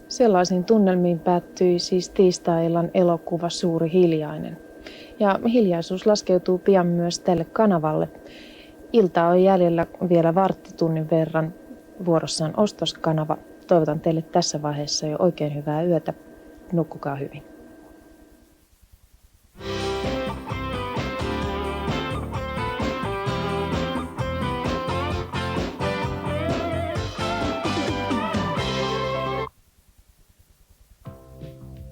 Sellaisiin tunnelmiin päättyi siis tiistai-illan elokuva Suuri Hiljainen. Ja hiljaisuus laskeutuu pian myös tälle kanavalle. Ilta on jäljellä vielä varttitunnin verran. Vuorossa on Ostoskanava. Toivotan teille tässä vaiheessa jo oikein hyvää yötä. Nukkukaa hyvin.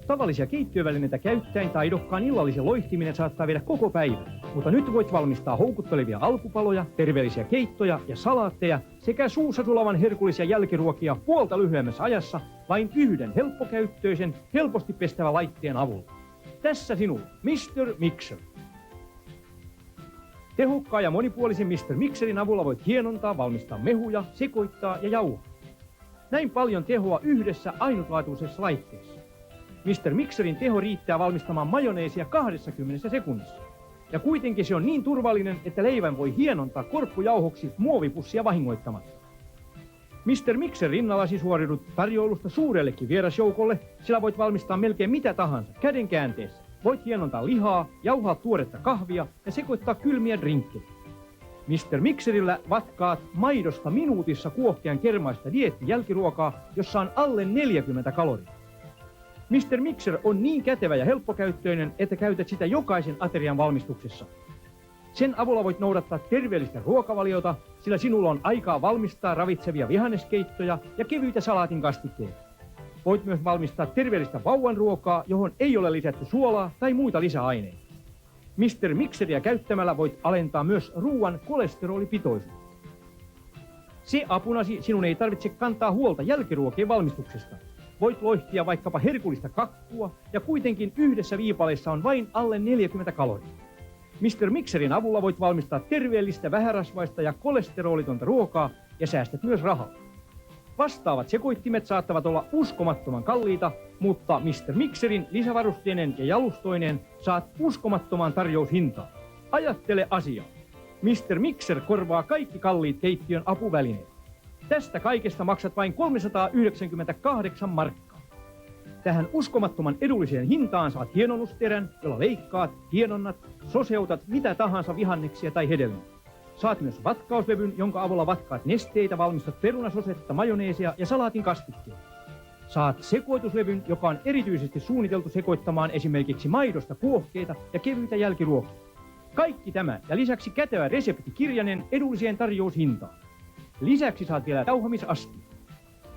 Tavallisia keittiövälineitä käyttäen taidokkaan illallisen loihtiminen saattaa viedä koko päivän. Mutta nyt voit valmistaa houkuttelevia alkupaloja, terveellisiä keittoja ja salaatteja sekä suussa sulavan herkullisia jälkiruokia puolta lyhyemmässä ajassa vain yhden helppokäyttöisen, helposti pestävän laitteen avulla. Tässä sinulla Mr. Mixer. Tehokkaan ja monipuolisen Mr. Mixerin avulla voit hienontaa, valmistaa mehuja, sekoittaa ja jauhaa. Näin paljon tehoa yhdessä ainutlaatuisessa laitteessa. Mr. Mixerin teho riittää valmistamaan majoneesia 20 sekunnissa. Ja kuitenkin se on niin turvallinen, että leivän voi hienontaa korppujauhoksi muovipussia vahingoittamatta. Mr. Mixer rinnallasi suoriudut tarjoulusta suurellekin vierasjoukolle, sillä voit valmistaa melkein mitä tahansa käden käänteessä. Voit hienontaa lihaa, jauhaa tuoretta kahvia ja sekoittaa kylmiä drinkkejä. Mr. Mixerillä vatkaat maidosta minuutissa kuohkean kermaista dieettijälkiruokaa, jossa on alle 40 kaloria. Mr. Mixer on niin kätevä ja helppokäyttöinen, että käytät sitä jokaisen aterian valmistuksessa. Sen avulla voit noudattaa terveellistä ruokavaliota, sillä sinulla on aikaa valmistaa ravitsevia vihanneskeittoja ja kevyitä salaatin kastikkeita. Voit myös valmistaa terveellistä vauvan ruokaa, johon ei ole lisätty suolaa tai muita lisäaineita. Mr. Mixeriä käyttämällä voit alentaa myös ruoan kolesterolipitoisuutta. Se apunasi sinun ei tarvitse kantaa huolta jälkiruokien valmistuksesta. Voit loihtia vaikkapa herkullista kakkua ja kuitenkin yhdessä viipaleessa on vain alle 40 kaloria. Mr. Mixerin avulla voit valmistaa terveellistä, vähärasvaista ja kolesterolitonta ruokaa ja säästät myös rahaa. Vastaavat sekoittimet saattavat olla uskomattoman kalliita, mutta Mr. Mixerin lisävarusteinen ja jalustoinen saat uskomattoman tarjoushintaan. Ajattele asiaa. Mr. Mixer korvaa kaikki kalliit keittiön apuvälineet. Tästä kaikesta maksat vain 398 markkaa. Tähän uskomattoman edulliseen hintaan saat hienonnusterän, jolla leikkaat, hienonnat, soseutat mitä tahansa vihanneksia tai hedelmiä. Saat myös vatkauslevyn, jonka avulla vatkaat nesteitä, valmistat perunasosetta, majoneesia ja salaatin kastikkeita. Saat sekoituslevyn, joka on erityisesti suunniteltu sekoittamaan esimerkiksi maidosta kuohkeita ja kevyitä jälkiruokia. Kaikki tämä ja lisäksi kätevä reseptikirjanen edulliseen tarjoushintaan. Lisäksi saat vielä jauhamisaskin.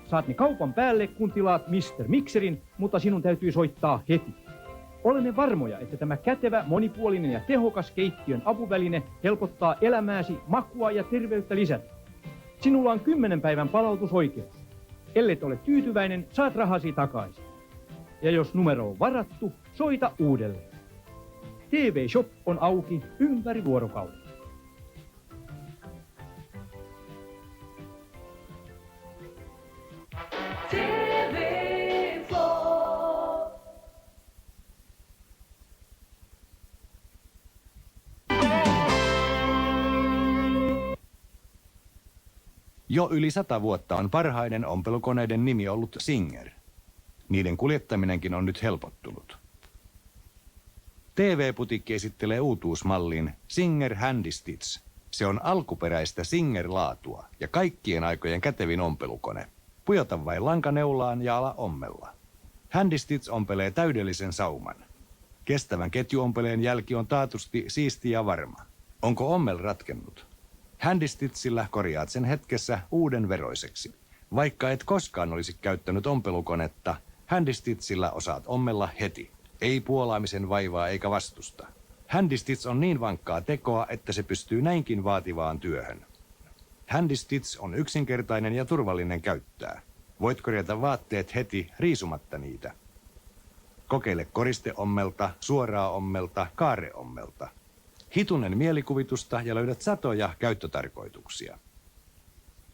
Saat ne kaupan päälle, kun tilaat Mr. Mixerin, mutta sinun täytyy soittaa heti. Olemme varmoja, että tämä kätevä, monipuolinen ja tehokas keittiön apuväline helpottaa elämääsi, makua ja terveyttä lisätä. Sinulla on 10 päivän palautusoikeus. Ellet ole tyytyväinen, saat rahasi takaisin. Ja jos numero on varattu, soita uudelleen. TV Shop on auki ympäri vuorokauden. Jo yli 100 vuotta on parhaiden ompelukoneiden nimi ollut Singer. Niiden kuljettaminenkin on nyt helpottunut. TV-putikki esittelee uutuusmallin Singer Handy Stitch. Se on alkuperäistä Singer-laatua ja kaikkien aikojen kätevin ompelukone. Pujota vain lankaneulaan ja ala ommella. Handy Stitch ompelee täydellisen sauman. Kestävän ketjuompeleen jälki on taatusti siisti ja varma. Onko ommel ratkennut? Handy Stitchillä korjaat sen hetkessä uuden veroiseksi. Vaikka et koskaan olisi käyttänyt ompelukonetta, Handy Stitchillä osaat ommella heti. Ei puolaamisen vaivaa eikä vastusta. Handy Stitch on niin vankkaa tekoa, että se pystyy näinkin vaativaan työhön. Handy Stitch on yksinkertainen ja turvallinen käyttää. Voit korjata vaatteet heti riisumatta niitä. Kokeile koristeommelta, suoraa ommelta, kaareommelta. Hitunen mielikuvitusta ja löydät satoja käyttötarkoituksia.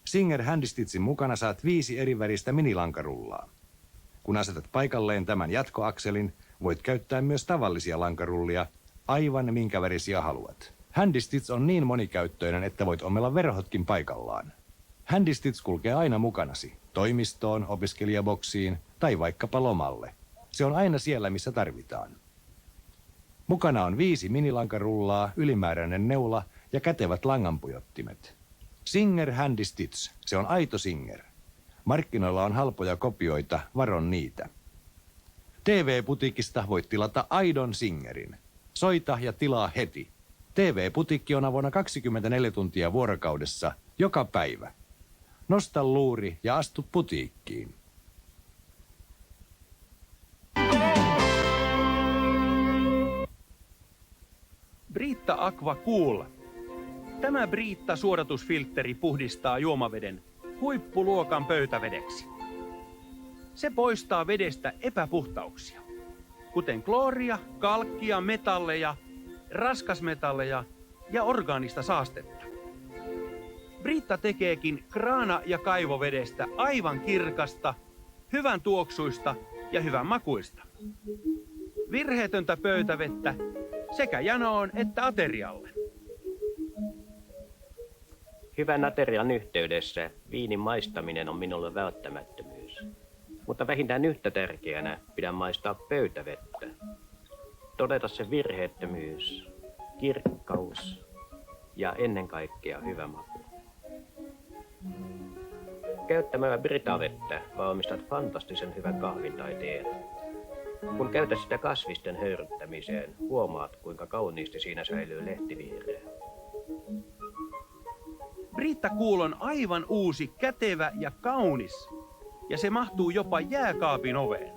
Singer Handy Stitchin mukana saat 5 eri väristä minilankarullaa. Kun asetat paikalleen tämän jatkoakselin, voit käyttää myös tavallisia lankarullia, aivan minkä värisiä haluat. Handy Stitch on niin monikäyttöinen, että voit ommella verhotkin paikallaan. Handy Stitch kulkee aina mukanasi. toimistoon, opiskelijaboksiin tai vaikkapa lomalle. Se on aina siellä, missä tarvitaan. Mukana on 5 minilankarullaa, ylimääräinen neula ja kätevät langanpujottimet. Singer Handy Stitch, se on aito Singer. Markkinoilla on halpoja kopioita, varon niitä. TV-putiikista voit tilata aidon Singerin. Soita ja tilaa heti. TV-putiikki on avoinna 24 tuntia vuorokaudessa, joka päivä. Nosta luuri ja astu putiikkiin. Brita Aqua Cool. Tämä Brita suodatusfiltteri puhdistaa juomaveden huippuluokan pöytävedeksi. Se poistaa vedestä epäpuhtauksia, kuten klooria, kalkkia, metalleja, raskasmetalleja ja orgaanista saastetta. Brita tekeekin kraana- ja kaivovedestä aivan kirkasta, hyvän tuoksuista ja hyvän makuista. Virheetöntä pöytävettä sekä janoon että aterialle. Hyvän aterian yhteydessä viinin maistaminen on minulle välttämättömyys. Mutta vähintään yhtä tärkeänä pidän maistaa pöytävettä. Todeta se virheettömyys, kirkkaus ja ennen kaikkea hyvä maku. Käyttämällä Brita-vettä valmistat fantastisen hyvän kahvin tai teen. Kun käytät sitä kasvisten höyryttämiseen, huomaat kuinka kauniisti siinä säilyy lehtivihreä. Brita Cool on aivan uusi, kätevä ja kaunis. Ja se mahtuu jopa jääkaapin oveen.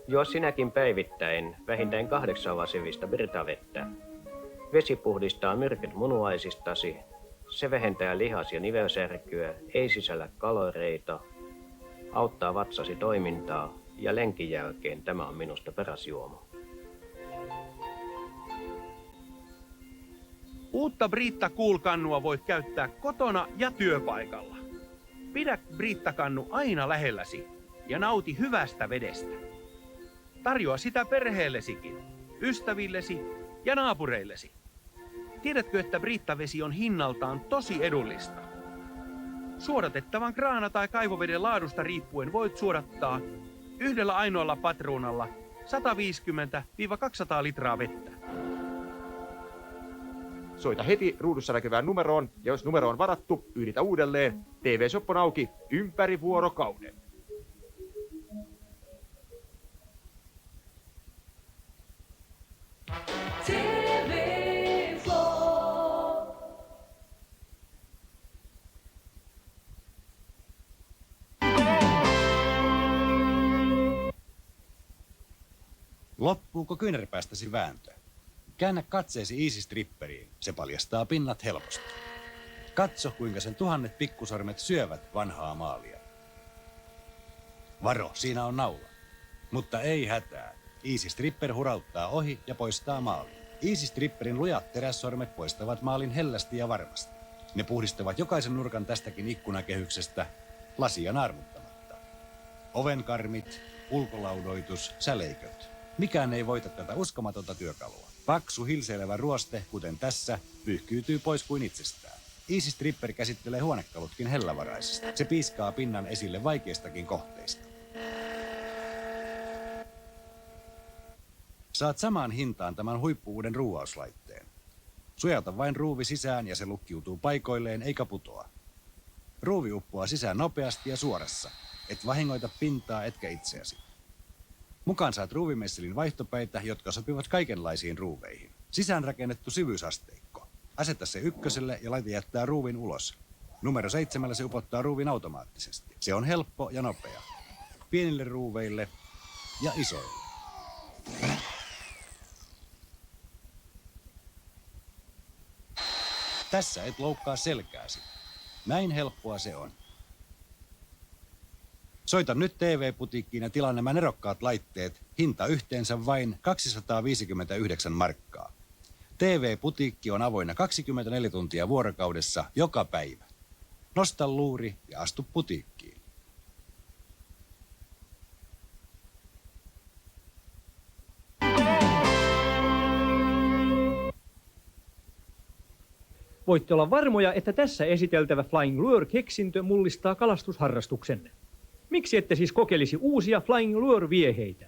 Juo sinäkin päivittäin vähintään 8 lasillista Brita-vettä. Vesi puhdistaa myrkyt munuaisistasi. Se vähentää lihas- ja nivelsärkyä, ei sisällä kaloreita, auttaa vatsasi toimintaa ja lenkin jälkeen tämä on minusta paras juoma. Uutta Brita Cool-kannua voit käyttää kotona ja työpaikalla. Pidä Brita-kannu aina lähelläsi ja nauti hyvästä vedestä. Tarjoa sitä perheellesikin, ystävillesi ja naapureillesi. Tiedätkö, että Brita-vesi on hinnaltaan tosi edullista? Suodatettavan kraana- tai kaivoveden laadusta riippuen voit suodattaa yhdellä ainoalla patruunalla 150-200 litraa vettä. Soita heti ruudussa näkyvään numeroon, ja jos numero on varattu, yhditä uudelleen. TV-shop on auki ympäri vuorokauden. Loppuuko kyynärpäästäsi vääntö? Käännä katseesi Easy Stripperiin. Se paljastaa pinnat helposti. Katso, kuinka sen 1000 pikkusormet syövät vanhaa maalia. Varo, siinä on naula. Mutta ei hätää. Easy Stripper hurauttaa ohi ja poistaa maalin. Easy Stripperin lujat terässormet poistavat maalin hellästi ja varmasti. Ne puhdistavat jokaisen nurkan tästäkin ikkunakehyksestä lasia naarmuttamatta. Ovenkarmit, ulkolaudoitus, säleiköt. Mikään ei voita tätä uskomatonta työkalua. Paksu hilseilevä ruoste, kuten tässä, pyyhkyytyy pois kuin itsestään. Easy Stripper käsittelee huonekalutkin hellävaraisesti. Se piiskaa pinnan esille vaikeistakin kohteista. Saat samaan hintaan tämän huippu-uuden ruuauslaitteen. Sujauta vain ruuvi sisään ja se lukkiutuu paikoilleen eikä putoa. Ruuvi uppoaa sisään nopeasti ja suorassa. Et vahingoita pintaa etkä itseäsi. Mukaan saat ruuvimesselin vaihtopäitä, jotka sopivat kaikenlaisiin ruuveihin. Sisäänrakennettu syvyysasteikko. Aseta se 1 ja laite jättää ruuvin ulos. Numero 7 se upottaa ruuvin automaattisesti. Se on helppo ja nopea. Pienille ruuveille ja isoille. Tässä et loukkaa selkääsi. Näin helppoa se on. Soita nyt TV-putiikkiin ja tilaa nämä nerokkaat laitteet. Hinta yhteensä vain 259 markkaa. TV-putiikki on avoinna 24 tuntia vuorokaudessa joka päivä. Nosta luuri ja astu putiikkiin. Voitte olla varmoja, että tässä esiteltävä Flying Lure-keksintö mullistaa kalastusharrastuksenne. Miksi ette siis kokeilisi uusia Flying Lure-vieheitä?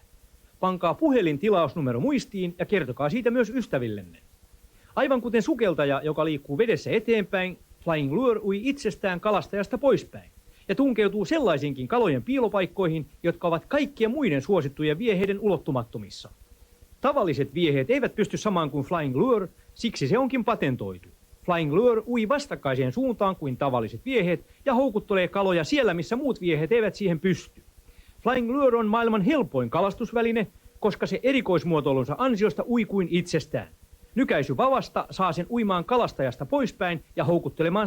Pankaa puhelintilausnumero muistiin ja kertokaa siitä myös ystävillenne. Aivan kuten sukeltaja, joka liikkuu vedessä eteenpäin, Flying Lure ui itsestään kalastajasta poispäin ja tunkeutuu sellaisiinkin kalojen piilopaikkoihin, jotka ovat kaikkien muiden suosittujen vieheiden ulottumattomissa. Tavalliset vieheet eivät pysty samaan kuin Flying Lure, siksi se onkin patentoitu. Flying Lure ui vastakkaiseen suuntaan kuin tavalliset vieheet ja houkuttelee kaloja siellä, missä muut vieheet eivät siihen pysty. Flying Lure on maailman helpoin kalastusväline, koska se erikoismuotoilunsa ansiosta ui kuin itsestään. Nykäisy vavasta saa sen uimaan kalastajasta poispäin ja houkuttelemaan